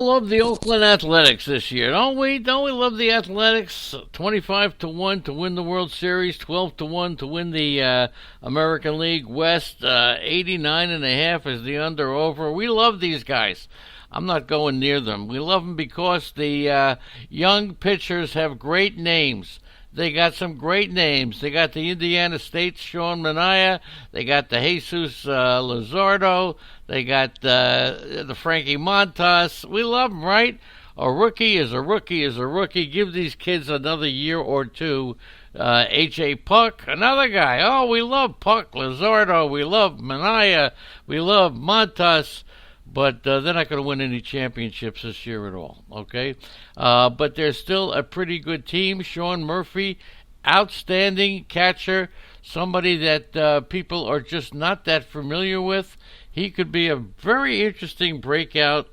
Love the Oakland Athletics this year, don't we? Don't we love the Athletics? 25-1 to win the World Series, 12-1 to win the American League West, 89.5 is the under/over. We love these guys. I'm not going near them. We love them because the young pitchers have great names. They got some great names. They got the Indiana State's Sean Manaea. They got the Jesus Luzardo. They got the Frankie Montas. We love them, right? A rookie is a rookie is a rookie. Give these kids another year or two. H.A. Puck, another guy. Oh, we love Puck, Luzardo. We love Manaea. We love Montas. But they're not going to win any championships this year at all, okay? But they're still a pretty good team. Sean Murphy, outstanding catcher, somebody that people are just not that familiar with. He could be a very interesting breakout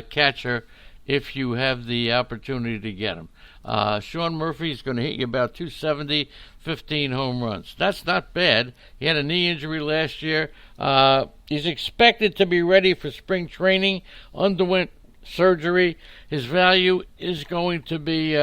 catcher if you have the opportunity to get him. Sean Murphy is going to hit you about 270, 15 home runs. That's not bad. He had a knee injury last year. He's expected to be ready for spring training, underwent surgery. His value is going to be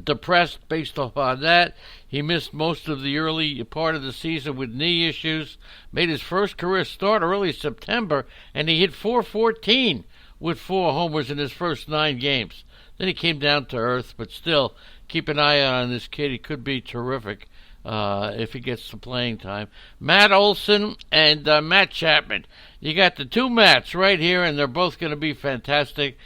depressed based upon that. He missed most of the early part of the season with knee issues. Made his first career start early September, and he hit 414 with 4 homers in his first 9 games. Then he came down to earth, but still, keep an eye on this kid. He could be terrific if he gets the playing time. Matt Olson and Matt Chapman. You got the two Matts right here, and they're both going to be fantastic.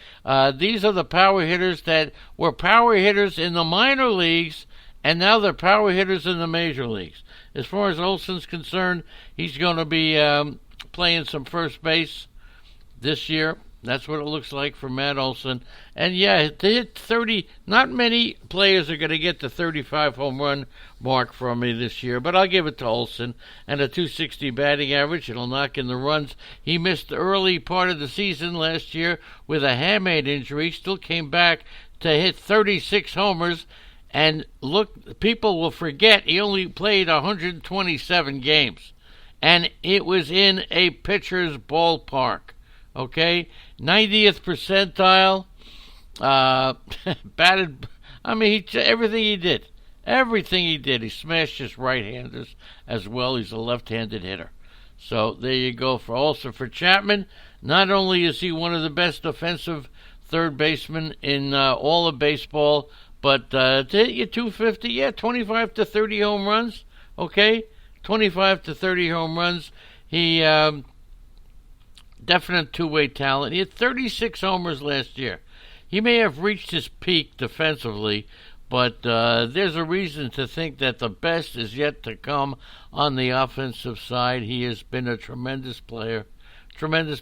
These are the power hitters that were power hitters in the minor leagues, and now they're power hitters in the major leagues. As far as Olson's concerned, he's going to be playing some first base this year. That's what it looks like for Matt Olson. And yeah, to hit 30, not many players are going to get the 35 home run mark from me this year, but I'll give it to Olson. And a 260 batting average, it'll knock in the runs. He missed the early part of the season last year with a hamate injury, still came back to hit 36 homers. And look, people will forget he only played 127 games. And it was in a pitcher's ballpark. Okay, 90th percentile, batted. I mean, everything he did. He smashed his right-handers as well. He's a left-handed hitter. So there you go. Also for Chapman, not only is he one of the best offensive third basemen in all of baseball, but to hit you 250, 25 to 30 home runs. Okay, 25 to 30 home runs. He definite two-way talent. He had 36 homers last year. He may have reached his peak defensively, but there's a reason to think that the best is yet to come on the offensive side. He has been a tremendous player. His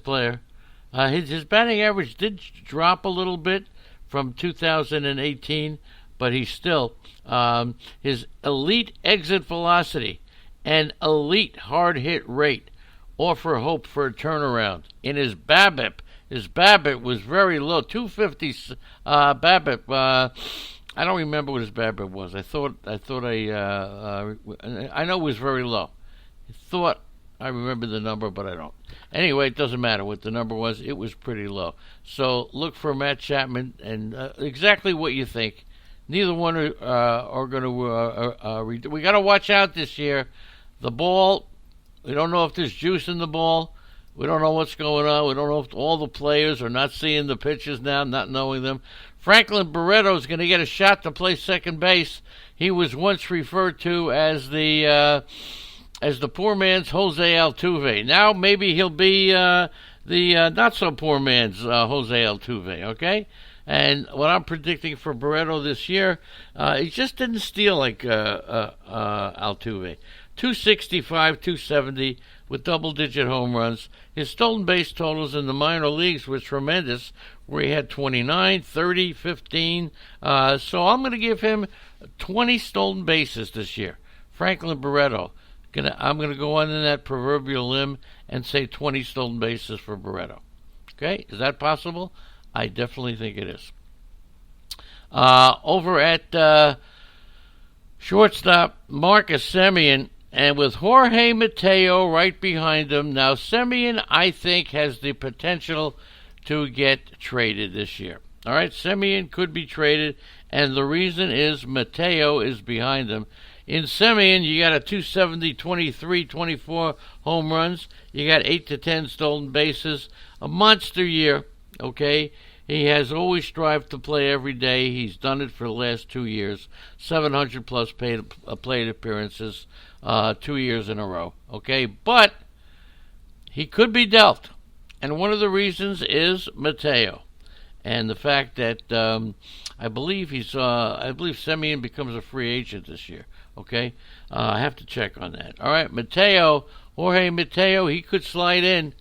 batting average did drop a little bit from 2018, but he's still his elite exit velocity and elite hard hit rate offer hope for a turnaround. In his BABIP was very low, 250 BABIP. I don't remember what his BABIP was. I know it was very low. I thought I remember the number, but I don't. Anyway, it doesn't matter what the number was. It was pretty low. So look for Matt Chapman and exactly what you think. Neither one are going to. We got to watch out this year. The ball. We don't know if there's juice in the ball. We don't know what's going on. We don't know if all the players are not seeing the pitches now, not knowing them. Franklin Barreto is going to get a shot to play second base. He was once referred to as the poor man's Jose Altuve. Now maybe he'll be the not so poor man's Jose Altuve. Okay. And what I'm predicting for Barreto this year, he just didn't steal like Altuve. 265, 270 with double-digit home runs. His stolen base totals in the minor leagues were tremendous, where he had 29, 30, 15. So I'm going to give him 20 stolen bases this year. Franklin Barreto. I'm going to go on in that proverbial limb and say 20 stolen bases for Barreto. Okay? Is that possible? I definitely think it is. Over at shortstop, Marcus Semien. And with Jorge Mateo right behind him, now Semien, I think, has the potential to get traded this year. All right, Semien could be traded, and the reason is Mateo is behind him. In Semien, you got a 270, 23, 24 home runs. You got 8 to 10 stolen bases. A monster year, okay? He has always strived to play every day. He's done it for the last 2 years. 700 plus plate appearances 2 years in a row, okay? But he could be dealt. And one of the reasons is Mateo. And the fact that I believe Semien becomes a free agent this year. Okay, I have to check on that. All right, Jorge Mateo, he could slide in.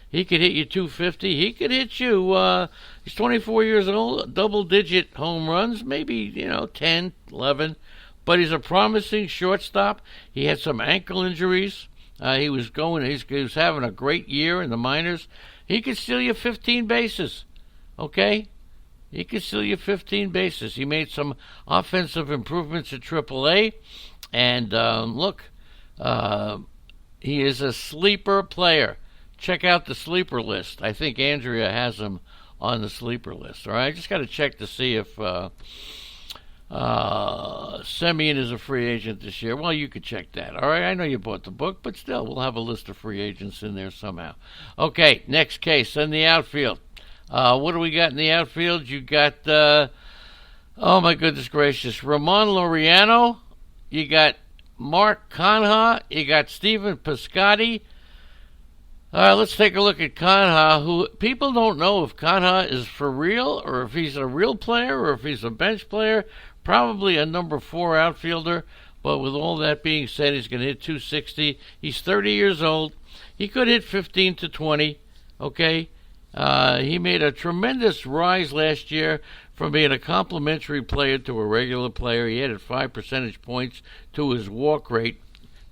He could hit you 250. He could hit you. He's 24 years old, double-digit home runs, maybe 10, 11. But he's a promising shortstop. He had some ankle injuries. He was having a great year in the minors. He could steal you 15 bases. Okay. He could steal you 15 bases. He made some offensive improvements at AAA. And look, he is a sleeper player. Check out the sleeper list. I think Andrea has him on the sleeper list. All right, I just got to check to see if Semien is a free agent this year. Well, you could check that. All right, I know you bought the book, but still, we'll have a list of free agents in there somehow. Okay, next case in the outfield. What do we got in the outfield? You got, oh my goodness gracious, Ramon Laureano. You got Mark Canha. You got Stephen Piscotty. Let's take a look at Canha, who people don't know if Canha is for real or if he's a real player or if he's a bench player. Probably a number 4 outfielder. But with all that being said, he's going to hit 260. He's 30 years old. He could hit 15 to 20. Okay. He made a tremendous rise last year from being a complimentary player to a regular player. He added 5 percentage points to his walk rate,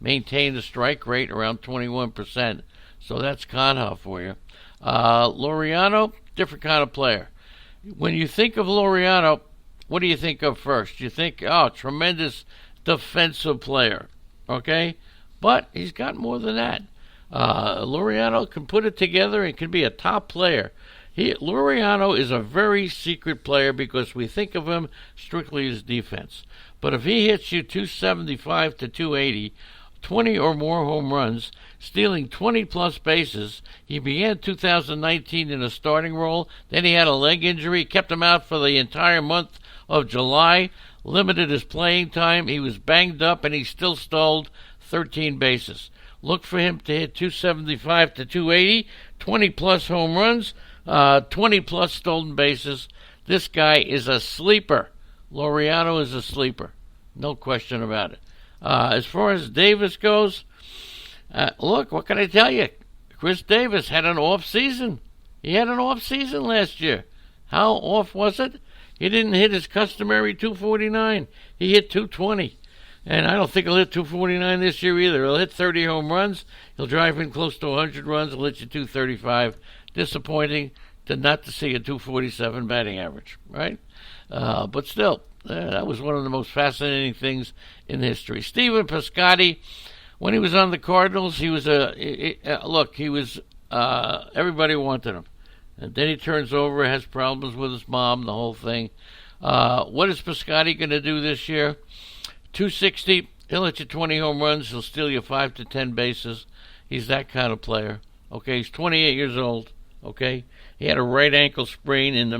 maintained a strike rate around 21%. So that's Canha for you. Laureano, different kind of player. When you think of Laureano, what do you think of first? You think, tremendous defensive player, okay? But he's got more than that. Laureano can put it together and can be a top player. Laureano is a very secret player because we think of him strictly as defense. But if he hits you 275 to 280, 20 or more home runs, stealing 20-plus bases, he began 2019 in a starting role. Then he had a leg injury, kept him out for the entire month of July, limited his playing time. He was banged up, and he still stole 13 bases. Look for him to hit 275 to 280, 20-plus home runs, 20-plus stolen bases. This guy is a sleeper. Laureano is a sleeper. No question about it. As far as Davis goes, look, what can I tell you? Chris Davis had an off season. He had an off season last year. How off was it? He didn't hit his customary 249. He hit 220. And I don't think he'll hit 249 this year either. He'll hit 30 home runs. He'll drive in close to 100 runs. He'll hit you 235. Disappointing not to see a 247 batting average, right? But still, that was one of the most fascinating things in history. Stephen Piscotty, when he was on the Cardinals, he was everybody wanted him. And then he turns over, has problems with his mom, the whole thing. What is Piscotty going to do this year? 260, he'll hit you 20 home runs. He'll steal you 5 to 10 bases. He's that kind of player. Okay, he's 28 years old. Okay, he had a right ankle sprain in the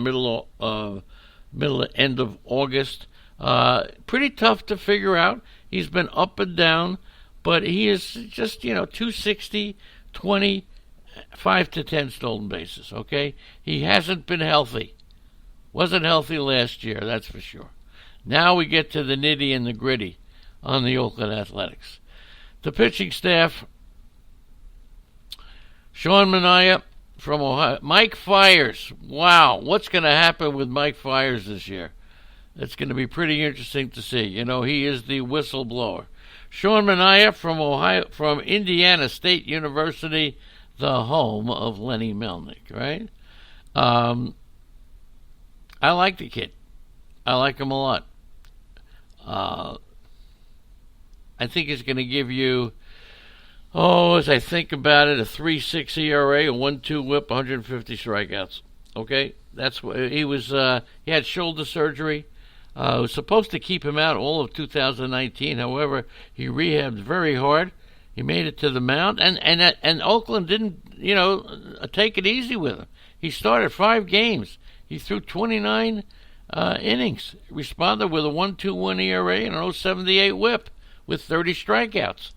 end of August. Pretty tough to figure out. He's been up and down, but he is just 260, 20, 5 to 10 stolen bases. Okay, he hasn't been healthy. Wasn't healthy last year, that's for sure. Now we get to the nitty and the gritty on the Oakland Athletics. The pitching staff: Sean Manaea from Ohio. Mike Fiers. Wow, what's going to happen with Mike Fiers this year? It's going to be pretty interesting to see. He is the whistleblower. Sean Manaea from Ohio, from Indiana State University, the home of Lenny Melnick, right? I like the kid. I like him a lot. I think he's going to give you, as I think about it, a 3.6 ERA, a 1.2 WHIP, 150 strikeouts. Okay, that's what he was. He had shoulder surgery. It was supposed to keep him out all of 2019. However, he rehabbed very hard. He made it to the mound, and Oakland didn't, take it easy with him. He started 5 games. He threw 29 innings. Responded with a 1.21 ERA and an 0.78 WHIP with 30 strikeouts.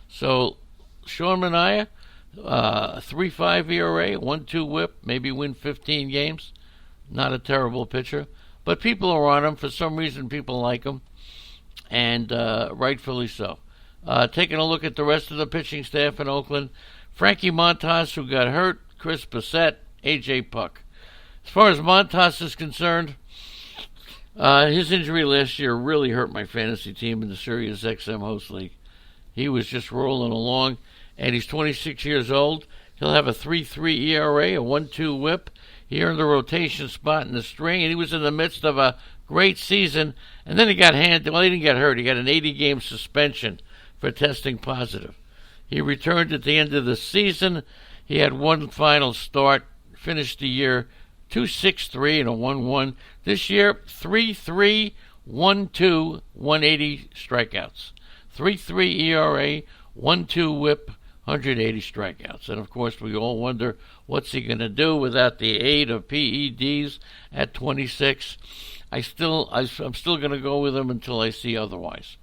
So, Sean Manaea, 3.5 ERA, 1.2 WHIP, maybe win 15 games. Not a terrible pitcher. But people are on him. For some reason, people like him, and rightfully so. Taking a look at the rest of the pitching staff in Oakland, Frankie Montas, who got hurt, Chris Bassett, A.J. Puck. As far as Montas is concerned, his injury last year really hurt my fantasy team in the Sirius XM Host League. He was just rolling along, and he's 26 years old. He'll have a 3.3 ERA, a 1.2 WHIP. He earned a rotation spot in the string, and he was in the midst of a great season. And then he got he didn't get hurt. He got an 80-game suspension for testing positive. He returned at the end of the season. He had one final start, finished the year 2.63 and a 1.1. This year, 3.3, 1.2, 180 strikeouts. 3.3 ERA, 1.2 WHIP, 180 strikeouts. And, of course, we all wonder, what's he going to do without the aid of PEDs at 26? I'm still going to go with him until I see otherwise.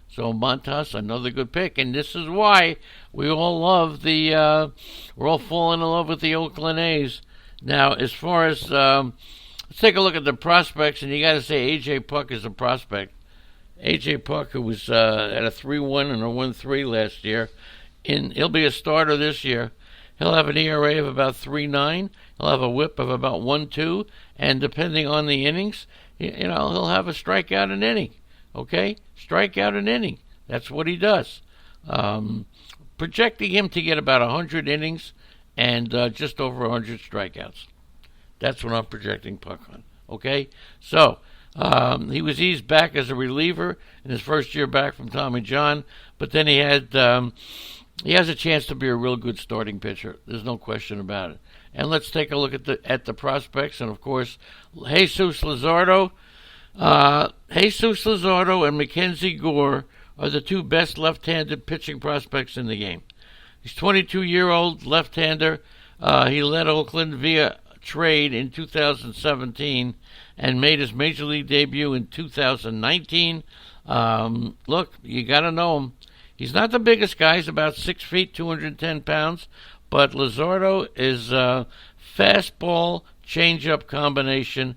So Montas, another good pick. And this is why we all love we're all falling in love with the Oakland A's. Now, as far as, let's take a look at the prospects, and you got to say A.J. Puck is a prospect. A.J. Puck, who was at a 3.1 and a 1.3 last year, he'll be a starter this year. He'll have an ERA of about 3.9. He'll have a WHIP of about 1.2, and depending on the innings, he'll have a strikeout an inning. Okay, strikeout an inning. That's what he does. Projecting him to get about 100 innings and just over 100 strikeouts. That's what I'm projecting Puck on. Okay, so he was eased back as a reliever in his first year back from Tommy John, but then he has a chance to be a real good starting pitcher. There's no question about it. And let's take a look at the prospects, and of course, Jesus Luzardo and Mackenzie Gore are the two best left-handed pitching prospects in the game. He's 22-year-old left-hander. He led Oakland via trade in 2017 and made his major league debut in 2019. Look, you got to know him. He's not the biggest guy. He's about 6 feet, 210 pounds. But Luzardo is fastball, changeup combination,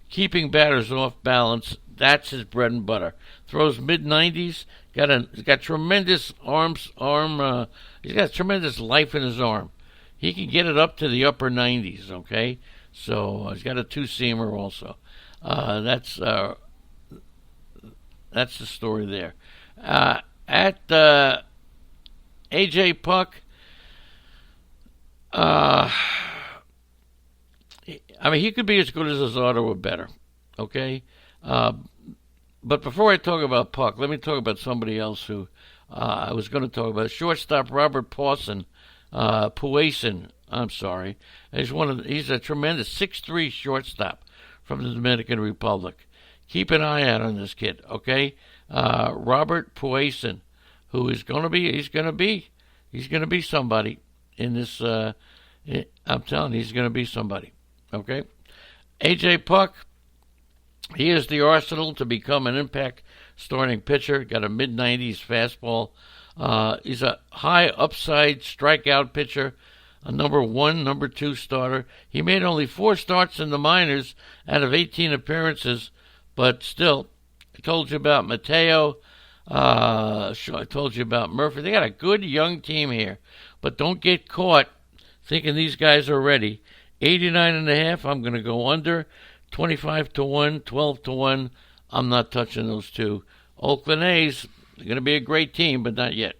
keeping batters off balance. That's his bread and butter. Throws mid-90s. He's got tremendous he's got tremendous life in his arm. He can get it up to the upper 90s, okay? So he's got a two-seamer also. That's the story there. At A.J. Puck, he could be as good as Luzardo or better, okay? But before I talk about Puck, let me talk about somebody else who I was going to talk about. Shortstop Robert Puason. I'm sorry. He's a tremendous 6'3" shortstop from the Dominican Republic. Keep an eye out on this kid, okay? Robert Puason, who is going to be somebody in this. I'm telling you, he's going to be somebody, okay? A.J. Puck, he has the arsenal to become an impact starting pitcher. Got a mid-90s fastball. He's a high upside strikeout pitcher, a number 1, number 2 starter. He made only 4 starts in the minors out of 18 appearances, but still, I told you about Mateo. I told you about Murphy. They got a good young team here, but don't get caught thinking these guys are ready. 89.5, I'm going to go under. 25-1, 12-1. I'm not touching those two. Oakland A's, they're going to be a great team, but not yet.